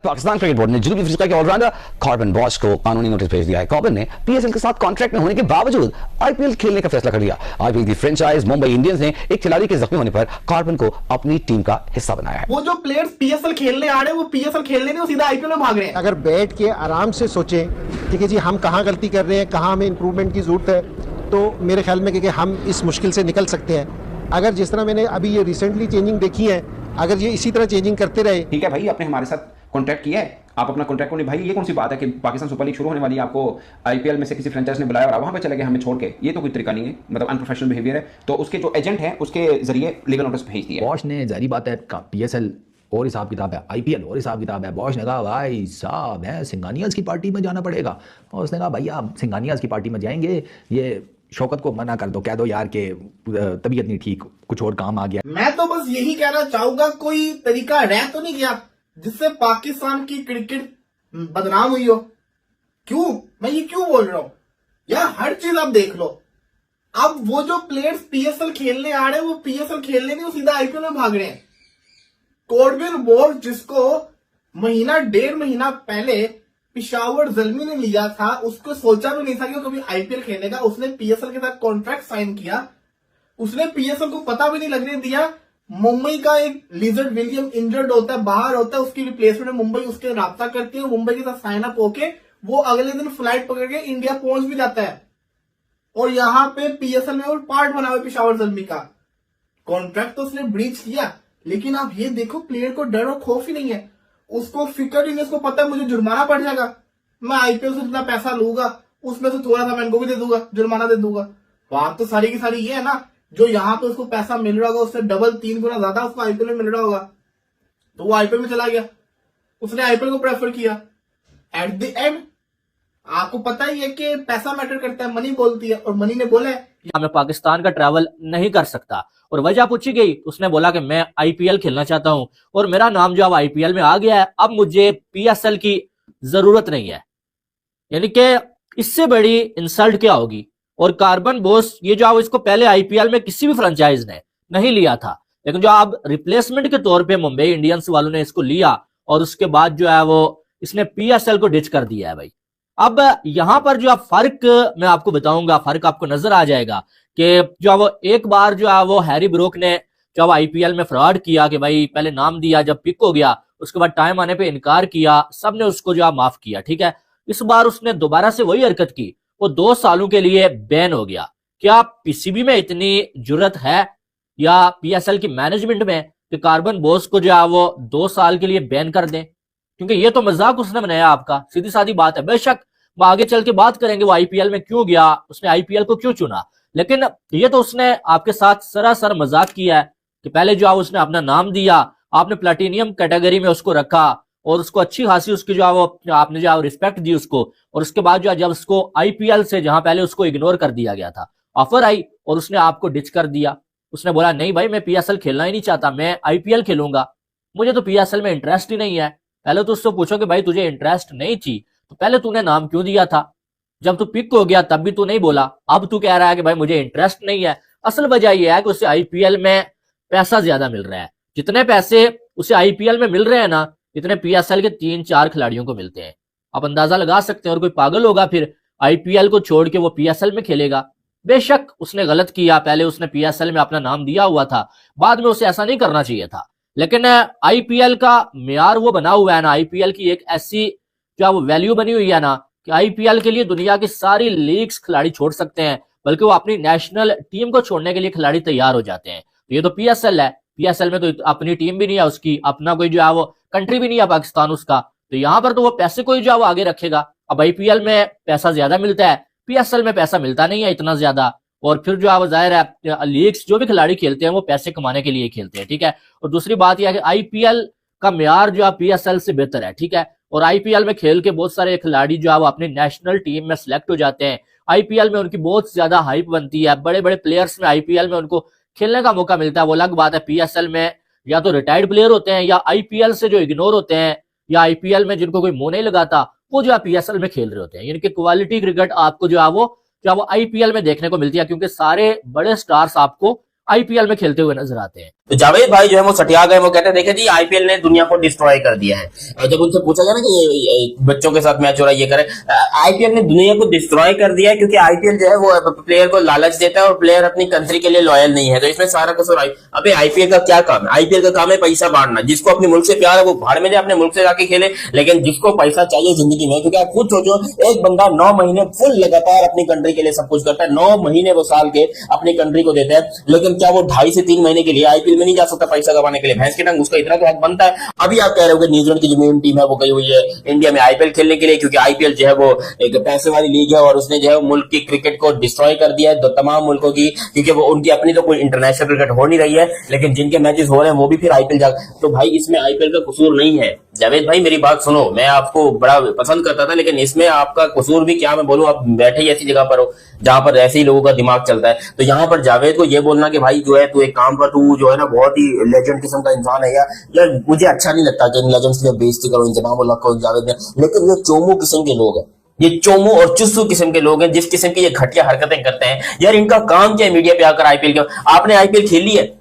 Pakistan cricket board ने जुनूबी Africa के allrounder carbon Bosch को कानूनी नोटिस भेज दिया है। कॉर्बन ने पीएसएल के साथ कॉन्ट्रैक्ट में होने के बावजूद आईपीएल खेलने का फैसला कर लिया। आईपीएल की फ्रेंचाइज मुंबई इंडियंस ने एक खिलाड़ी के जख्मी होने पर कॉर्बन को अपनी टीम का हिस्सा बनाया है। वो जो प्लेयर्स पीएसएल खेलने आ रहे हैं वो पीएसएल खेलने नहीं, वो सीधा आईपीएल में भाग रहे हैं। अगर बैठ के आराम से सोचें ठीक है जी, हम कहाँ गलती कर रहे हैं, कहाँ हमें इंप्रूवमेंट की जरूरत है, तो मेरे ख्याल में कि हम इस मुश्किल से निकल सकते हैं। अगर जिस तरह मैंने अभी ये रिसेंटली चेंजिंग देखी है, अगर ये इसी तरह चेंजिंग करते रहे। ठीक है भाई, आपने हमारे साथ कॉन्ट्रैक्ट किया है, आप अपना कॉन्ट्रैक्ट को निभाइए। ये कौन सी बात है कि पाकिस्तान सुपर लीग शुरू होने वाली है, आपको आईपीएल में से किसी फ्रेंचाइज ने बुलाया और वहां पे चले गए हमें छोड़ के? ये तो कोई तरीका नहीं है, मतलब अनप्रोफेशनल बिहेवियर है। तो उसके जो एजेंट है उसके जरिए लीगल नोटिस भेज दिया। बॉश ने जारी बात है, पीएसएल और हिसाब किताब है, आईपीएल और हिसाब किताब है। बॉश ने कहा भाई साहब है सिंघानियाज की पार्टी में जाना पड़ेगा, और उसने कहा भैया आप सिंघानियाज की पार्टी में जाएंगे, ये शौकत को मना कर दो, कह दो यार के तबीयत नहीं ठीक, कुछ और काम आ गया। मैं तो बस यही कहना चाहूंगा, कोई तरीका रह तो नहीं गया जिससे पाकिस्तान की क्रिकेट बदनाम हुई हो? क्यों, मैं ये क्यों बोल रहा हूं यार, हर चीज आप देख लो। अब वो जो प्लेयर्स पीएसएल खेलने आ रहे हैं वो पीएसएल खेलने नहीं, वो सीधा आईपीएल में भाग रहे हैं। कॉर्बिन बोर्ड जिसको महीना डेढ़ महीना पहले पिशावर ज़ल्मी ने लिया था, उसको सोचा भी नहीं था कि वो कभी आईपीएल खेलेगा। उसने पीएसएल के साथ कॉन्ट्रैक्ट साइन किया, उसने पीएसएल को पता भी नहीं लगने दिया। मुंबई का एक लिजर्ड विलियम इंजर्ड होता है, बाहर होता है, उसकी रिप्लेसमेंट में मुंबई उसके राब्ता करती है। मुंबई के साथ साइन अप होके वो अगले दिन फ्लाइट पकड़ के इंडिया पहुंच भी जाता है, और यहाँ पे पीएसएल में वो पार्ट बना हुआ पिशावर ज़ल्मी का। कॉन्ट्रैक्ट तो उसने ब्रीच किया, लेकिन आप ये देखो प्लेयर को डर और खौफ ही नहीं है, उसको फिक्र ही नहीं। उसको पता है मुझे जुर्माना पड़ जाएगा, मैं आईपीएल से जितना पैसा लूंगा उसमें से थोड़ा सा मैं इनको भी दे दूंगा, जुर्माना दे दूंगा। बात तो सारी की सारी ये है ना, जो यहाँ पे उसको पैसा मिल रहा होगा उससे डबल 3 गुना ज्यादा उसको आईपीएल में मिल रहा होगा, तो वो आईपीएल में चला गया, उसने आईपीएल को प्रेफर किया। एट द एंड आपको पता ही है कि पैसा मैटर करता है, मनी बोलती है, और मनी ने बोला है मैं पाकिस्तान का ट्रैवल नहीं कर सकता, और वजह पूछी गई, उसने बोला कि मैं आईपीएल खेलना चाहता हूं और मेरा नाम जो अब आईपीएल में आ गया है, अब मुझे पीएसएल की जरूरत नहीं है। यानी कि इससे बड़ी इंसल्ट क्या होगी? और कार्बन बोस ये जो इसको पहले आईपीएल में किसी भी फ्रेंचाइज ने नहीं लिया था, लेकिन जो अब रिप्लेसमेंट के तौर पे मुंबई इंडियंस वालों ने इसको लिया, और उसके बाद जो है वो इसने पीएसएल को डिच कर दिया है भाई। अब यहां पर जो फर्क मैं आपको बताऊंगा, फर्क आपको नजर आ जाएगा कि जो वो एक बार जो है वो हैरी ब्रोक ने जब आईपीएल में फ्रॉड किया कि भाई पहले नाम दिया, जब पिक हो गया उसके बाद टाइम आने पे इनकार किया, सबने उसको जो माफ किया, ठीक है। इस बार उसने दोबारा से वही हरकत की, वो 2 सालों के लिए बैन हो गया। क्या पीसीबी में इतनी जुर्रत है या पीएसएल की मैनेजमेंट में कि कार्बन बोस को जो है वो 2 साल के लिए बैन कर दें? क्योंकि ये तो मजाक उसने बनाया आपका, सीधी सादी बात है। बेशक वो आगे चल के बात करेंगे वो आईपीएल में क्यों गया, उसने आईपीएल को क्यों चुना, लेकिन ये तो उसने आपके साथ सरासर मजाक किया है कि पहले जो उसने अपना नाम दिया, आपने प्लेटिनियम कैटेगरी में उसको रखा, और उसको अच्छी खासी उसकी जो वो आपने जो रिस्पेक्ट दी उसको, और उसके बाद जो जब उसको आईपीएल से जहां पहले उसको इग्नोर कर दिया गया था, ऑफर आई और उसने आपको डिच कर दिया। उसने बोला नहीं भाई मैं पीएसएल खेलना ही नहीं चाहता, मैं आईपीएल खेलूंगा, मुझे तो पीएसएल में इंटरेस्ट ही नहीं है। पहले तो उससे पूछो कि भाई तुझे इंटरेस्ट नहीं थी तो पहले तूने नाम क्यों दिया था? जब तू पिक हो गया तब भी तू नहीं बोला, अब तू कह रहा है कि भाई मुझे इंटरेस्ट नहीं है। असल वजह यह है कि उसे आईपीएल में पैसा ज्यादा मिल रहा है, जितने पैसे उसे आईपीएल में मिल रहे हैं ना, इतने पीएसएल के 3-4 खिलाड़ियों को मिलते हैं। आप अंदाजा लगा सकते हैं, और कोई पागल होगा फिर आईपीएल को छोड़ के वो पीएसएल में खेलेगा? बेशक उसने गलत किया, पहले उसने पीएसएल में अपना नाम दिया हुआ था, बाद में उसे ऐसा नहीं करना चाहिए था। लेकिन आईपीएल का मेयार वो बना हुआ है ना, आईपीएल की एक ऐसी जो वो वैल्यू बनी हुई है ना कि आईपीएल के लिए दुनिया की सारी लीग्स खिलाड़ी छोड़ सकते हैं, बल्कि वो अपनी नेशनल टीम को छोड़ने के लिए खिलाड़ी तैयार हो जाते हैं। तो ये तो पीएसएल है, पीएसएल में तो अपनी टीम भी नहीं है उसकी, अपना कोई जो है वो कंट्री भी नहीं है पाकिस्तान उसका, तो यहाँ पर तो वो पैसे को जो है वो आगे रखेगा। अब आईपीएल में पैसा ज्यादा मिलता है, पीएसएल में पैसा मिलता नहीं है इतना ज्यादा, और फिर जो है वो जाहिर है लीग्स जो भी खिलाड़ी खेलते हैं वो पैसे कमाने के लिए खेलते हैं, ठीक है। और दूसरी बात यह है कि आईपीएल का मेयार जो है पीएसएल से बेहतर है, ठीक है। और आईपीएल में खेल के बहुत सारे खिलाड़ी जो है वो अपनी नेशनल टीम में सिलेक्ट हो जाते हैं, आईपीएल में उनकी बहुत ज्यादा हाइप बनती है, बड़े बड़े प्लेयर्स में आईपीएल में उनको खेलने का मौका मिलता है। वो अलग बात है पीएसएल में या तो रिटायर्ड प्लेयर होते हैं, या आईपीएल से जो इग्नोर होते हैं, या आईपीएल में जिनको कोई मुंह नहीं लगाता, वो जो है पीएसएल में खेल रहे होते हैं। यानी कि क्वालिटी क्रिकेट आपको जो है वो आईपीएल में देखने को मिलती है, क्योंकि सारे बड़े स्टार्स आपको आईपीएल में खेलते हुए नजर आते हैं। तो जावेद भाई जो है वो सटिया गए, वो कहते हैं देखे जी आईपीएल ने दुनिया को डिस्ट्रॉय कर दिया है। और जब उनसे पूछा गया ना कि ये बच्चों के साथ मैच हो रहा है, ये करे, आईपीएल ने दुनिया को डिस्ट्रॉय कर दिया है क्योंकि आईपीएल जो है वो प्लेयर को लालच देता है और प्लेयर अपनी कंट्री के लिए लॉयल नहीं है, तो इसमें सारा कसूर अबे आईपीएल का क्या काम है? आईपीएल का काम है पैसा बांटना। जिसको अपने मुल्क से प्यार है वो भाड़ में जाए, अपने मुल्क से जाके खेले, लेकिन जिसको पैसा चाहिए जिंदगी में, क्योंकि आप खुद सोचो एक बंदा 9 महीने फुल लगातार अपनी कंट्री के लिए सब कुछ करता है, 9 महीने वो साल के अपनी कंट्री को देता है, लेकिन क्या वो 2.5 से 3 महीने के लिए आईपीएल में नहीं जा सकता पैसा कमाने के लिए? भैंस की टंग, उसका इतना तो हक बनता है। अभी आप कह रहे हो कि न्यूजीलैंड की जो मेन टीम है वो गई हुई है इंडिया में आईपीएल खेलने के लिए, क्योंकि आईपीएल जो है वो एक पैसे वाली लीग है और उसने जो है मुल्क की क्रिकेट को डिस्ट्रॉय कर दिया है, तमाम मुल्कों की, क्योंकि वो उनकी अपनी तो कोई इंटरनेशनल क्रिकेट हो नहीं रही है, लेकिन जिनके मैचेस हो रहे हैं वो भी फिर आईपीएल जा। तो भाई इसमें आईपीएल का कसूर नहीं है। जावेद भाई मेरी बात सुनो, मैं आपको बड़ा पसंद करता था, लेकिन इसमें आपका कसूर भी क्या मैं बोलूं, आप बैठे ही ऐसी जगह पर हो जहां पर ऐसे ही लोगों का दिमाग चलता है। तो यहाँ पर जावेद को ये बोलना कि भाई जो है तू एक काम कर, तू जो है ना बहुत ही लेजेंड किस्म का इंसान है यार मुझे अच्छा नहीं लगता कि इन लेजेंड्स की बेइज्जती करो, इंतजाम रखो जावेद ने, लेकिन ये चोमू किस्म के लोग हैं, ये चोमू और चुस्सू किस्म के लोग हैं, जिस किस्म की ये घटिया हरकतें करते हैं यार, इनका काम क्या है मीडिया पे आकर आईपीएल के? आपने आईपीएल खेली है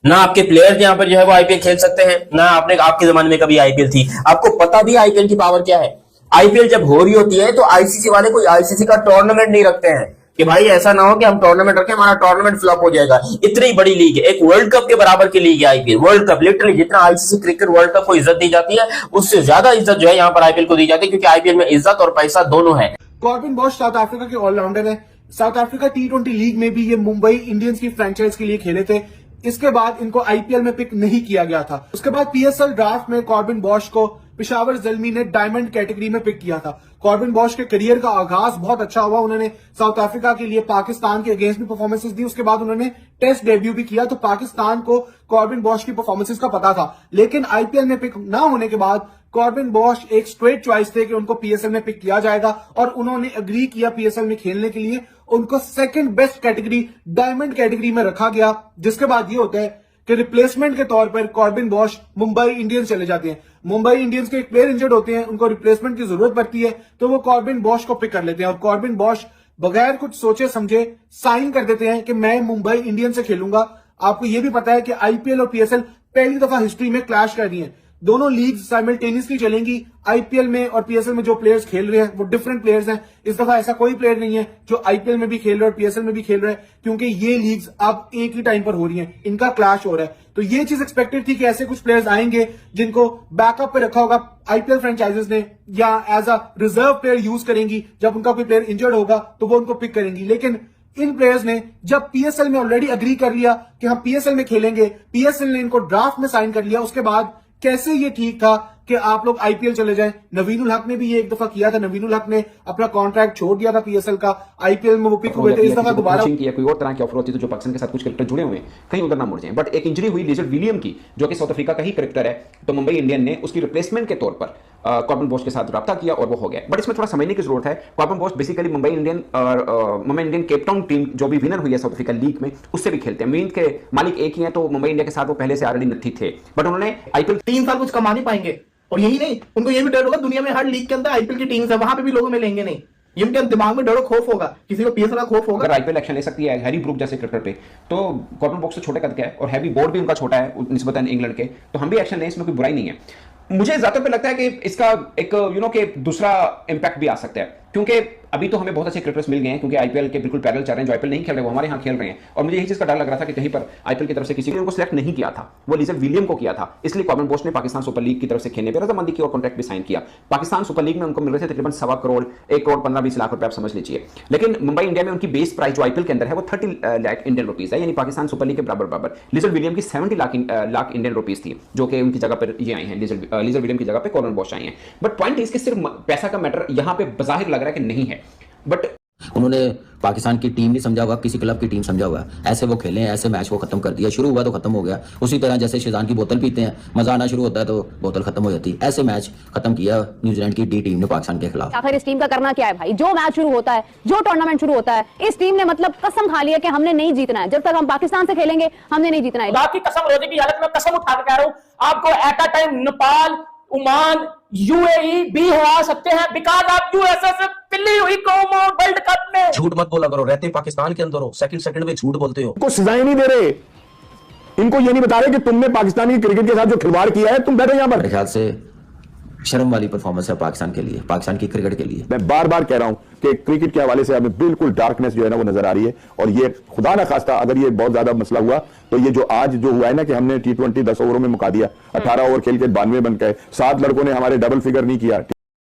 ना? आपके प्लेयर्स यहाँ पर जो है वो आईपीएल खेल सकते हैं ना? आपने आपके जमाने में कभी आईपीएल थी? आपको पता भी आईपीएल की पावर क्या है? आईपीएल जब हो रही होती है तो आईसीसी वाले कोई आईसीसी का टूर्नामेंट नहीं रखते हैं कि भाई ऐसा ना हो कि हम टूर्नामेंट रखें हमारा टूर्नामेंट फ्लॉप हो जाएगा। इतनी बड़ी लीग है, एक वर्ल्ड कप के बराबर की लीग है आईपीएल। वर्ल्ड कप लिटरली जितना आईसीसी क्रिकेट वर्ल्ड कप को इज्जत दी जाती है उससे ज्यादा इज्जत जो है यहाँ पर आईपीएल को दी जाती है, क्योंकि आईपीएल में इज्जत और पैसा दोनों है। कॉर्बिन बॉश साउथ अफ्रीका के ऑलराउंडर है। साउथ अफ्रीका T20 लीग में भी ये मुंबई इंडियंस की फ्रेंचाइज के लिए खेले थे। इसके बाद इनको आईपीएल में पिक नहीं किया गया था। उसके बाद पीएसएल ड्राफ्ट में कॉर्बिन बॉश को पेशावर ज़ल्मी ने डायमंड कैटेगरी में पिक किया था। कॉर्बिन बॉश के करियर का आगाज बहुत अच्छा हुआ। उन्होंने साउथ अफ्रीका के लिए पाकिस्तान के अगेंस्ट भी परफॉर्मेंसेस दी, उसके बाद उन्होंने टेस्ट डेब्यू भी किया, तो पाकिस्तान को कॉर्बिन बॉश की परफॉर्मेंसेस का पता था। लेकिन आईपीएल में पिक ना होने के बाद कॉर्बिन बॉश एक स्ट्रेट चॉइस थे कि उनको पीएसएल में पिक किया जाएगा और उन्होंने एग्री किया पीएसएल में खेलने के लिए। उनको second best category diamond category में रखा गया, जिसके बाद ये होता है कि रिप्लेसमेंट के तौर पर कॉर्बिन बॉश मुंबई इंडियंस चले जाते हैं। मुंबई इंडियंस के एक प्लेयर इंजर्ड होते हैं, उनको रिप्लेसमेंट की जरूरत पड़ती है, तो वो कॉर्बिन बॉश को पिक कर लेते हैं और कॉर्बिन बॉश बगैर कुछ सोचे समझे साइन कर देते हैं कि मैं मुंबई इंडियंस से खेलूंगा। आपको यह भी पता है कि आईपीएल और पीएसएल पहली दफा हिस्ट्री में क्लैश कर रही है। दोनों लीग साइमल्टेनियसली चलेंगी। आईपीएल में और पीएसएल में जो प्लेयर्स खेल रहे हैं वो डिफरेंट प्लेयर्स हैं। इस दफा ऐसा कोई प्लेयर नहीं है जो आईपीएल में भी खेल रहा है और पीएसएल में भी खेल रहा है, क्योंकि ये लीग्स अब एक ही टाइम पर हो रही हैं, इनका क्लैश हो रहा है। तो ये चीज एक्सपेक्टेड थी कि ऐसे कुछ प्लेयर्स आएंगे जिनको बैकअप पे रखा होगा आईपीएल फ्रेंचाइजेस ने, या as a reserve player use करेंगी। जब उनका कोई प्लेयर इंजर्ड होगा तो वो उनको पिक करेंगी। लेकिन इन प्लेयर्स ने जब पीएसएल में ऑलरेडी अग्री कर लिया कि हम पीएसएल में खेलेंगे, पीएसएल ने इनको ड्राफ्ट में साइन कर लिया, उसके बाद कैसे ये ठीक था कि आप लोग आईपीएल चले जाएं। नवीनुल हक ने भी ये एक दफा किया था। नवीनुल हक ने अपना कॉन्ट्रैक्ट छोड़ दिया था पीएसएल का, आईपीएल में वो पिक हुए थे। इस दफा दोबारा किया कोई और तरह की ऑफर होती तो जो पाकिस्तान के साथ कुछ क्रिकेटर जुड़े हुए हैं कहीं उधर ना मुड़ जाएं। बट एक इंजरी हुई लिजर विलियम की, जो कि साउथ अफ्रीका का ही क्रिकेटर है, तो मुंबई इंडियन ने उसकी रिप्लेसमेंट के तौर पर कॉर्बिन बॉश के साथ रब्ता किया और वो हो गया। बट इसमें थोड़ा समझने की जरूरत है। Corbin Bosch basically Mumbai Indian और मुंबई इंडियन केपटाउन टीम जो भी विनर हुई है साउथ अफ्रीका लीग में, उससे भी खेलते हैं। मीन के मालिक एक ही है, तो मुंबई इंडिया के साथ वो पहले से ऑलरेडी नत्थी थे। बट उन्होंने आईपीएल 3 साल कुछ कमा नहीं पाएंगे। और यही नहीं, उनको ये भी डर होगा दुनिया में हर लीग के अंदर आईपीएल की टीम्स है, वहां पे भी लोगों में लेंगे नहीं। ये उनके दिमाग में डर और खौफ होगा, किसी को पीएसएल का खौफ होगा। अगर आईपीएल एक्शन ले सकती है हैरी ब्रूक जैसे क्रिकेटर पे, तो कॉर्बिन बॉश तो छोटे कद का है और हैवी बोर्ड भी उनका छोटा है निस्बतन इंग्लैंड के, तो हम भी एक्शन लें, इसमें कोई बुराई नहीं है। मुझे ज्यादा पे लगता है कि इसका एक के दूसरा इंपैक्ट भी आ सकता है, क्योंकि अभी तो हमें बहुत अच्छे क्रिकेटर्स मिल गए हैं, क्योंकि आईपीएल के बिल्कुल पैरेलल चल रहे हैं। जो आईपीएल नहीं खेल रहे वो हमारे यहाँ खेल रहे हैं, और मुझे यही चीज का डर लग रहा था कि कहीं पर आईपीएल की तरफ से किसी ने उनको सिलेक्ट नहीं किया था, वो लिजर विलियम को किया था। इसलिए कॉर्बिन बॉश ने पाकिस्तान सुपर लीग की तरफ से खेलने पर रजामंदी की और कॉन्ट्रैक्ट भी साइन किया। पाकिस्तान सुपर लीग में उनको मिल रहे थे तकरीबन 1.25 करोड़ 1 करोड़ 15-20 लाख रुपए आप समझ लीजिए। लेकिन मुंबई इंडिया में उनकी बेस प्राइस जो आईपीएल के अंदर है वो 30 लाख इंडियन रुपीज है, यानी पाकिस्तान सुपर लीग के बराबर। लिजर विलियम की 70 लाख इंडियन रुपीज थी, जो कि उनकी जगह पर ये आए हैं, लिजर विलियम की जगह पर कॉर्बिन बॉश आए हैं। बट पॉइंट इसके सिर्फ पैसा का मैटर यहां पे बाहिर लग रहा है कि नहीं है, बट उन्होंने पाकिस्तान की टीम नहीं समझा होगा, किसी क्लब की टीम समझा होगा। ऐसे वो खेले, ऐसे मैच को खत्म कर दिया। शुरू हुआ तो खत्म हो गया। उसी तरह जैसे शेजान की बोतल पीते हैं, मजा आना शुरू होता है तो बोतल खत्म हो जाती है। ऐसे मैच खत्म किया न्यूजीलैंड की डी टीम ने पाकिस्तान के खिलाफ। आखिर इस टीम का करना क्या है भाई? जो मैच शुरू होता है, जो टूर्नामेंट शुरू होता है, इस टीम ने मतलब कसम खा लिया कि हमने नहीं जीतना है। जब तक हम पाकिस्तान से खेलेंगे हमने नहीं जीतना है। बाकी कसम रोजे की हालत में कसम उठा के कह रहा हूं, आपको at a time Nepal, Oman, UAE भी हरा सकते हैं, बिकॉज आप यूएसएस पिल्ली हुई कौम हो वर्ल्ड कप में। झूठ मत बोला करो, रहते पाकिस्तान के अंदर हो, सेकंड में झूठ बोलते हो। को सजाएं नहीं दे रहे, इनको ये नहीं बता रहे कि तुमने पाकिस्तानी क्रिकेट के साथ जो खिलवाड़ किया है, तुम बैठे यहां पर। मेरे ख्याल से शर्म वाली परफॉर्मेंस है पाकिस्तान के लिए, पाकिस्तान की क्रिकेट के लिए। मैं बार बार कह रहा हूं कि क्रिकेट के हवाले से हमें बिल्कुल डार्कनेस जो है ना वो नजर आ रही है, और ये खुदा ना खास्ता अगर ये बहुत ज्यादा मसला हुआ तो ये जो आज जो हुआ है ना कि हमने T20 10 ओवरों में मुका दिया, 18 ओवर खेल के 92 बन गए, 7 लड़कों ने हमारे डबल फिगर नहीं किया।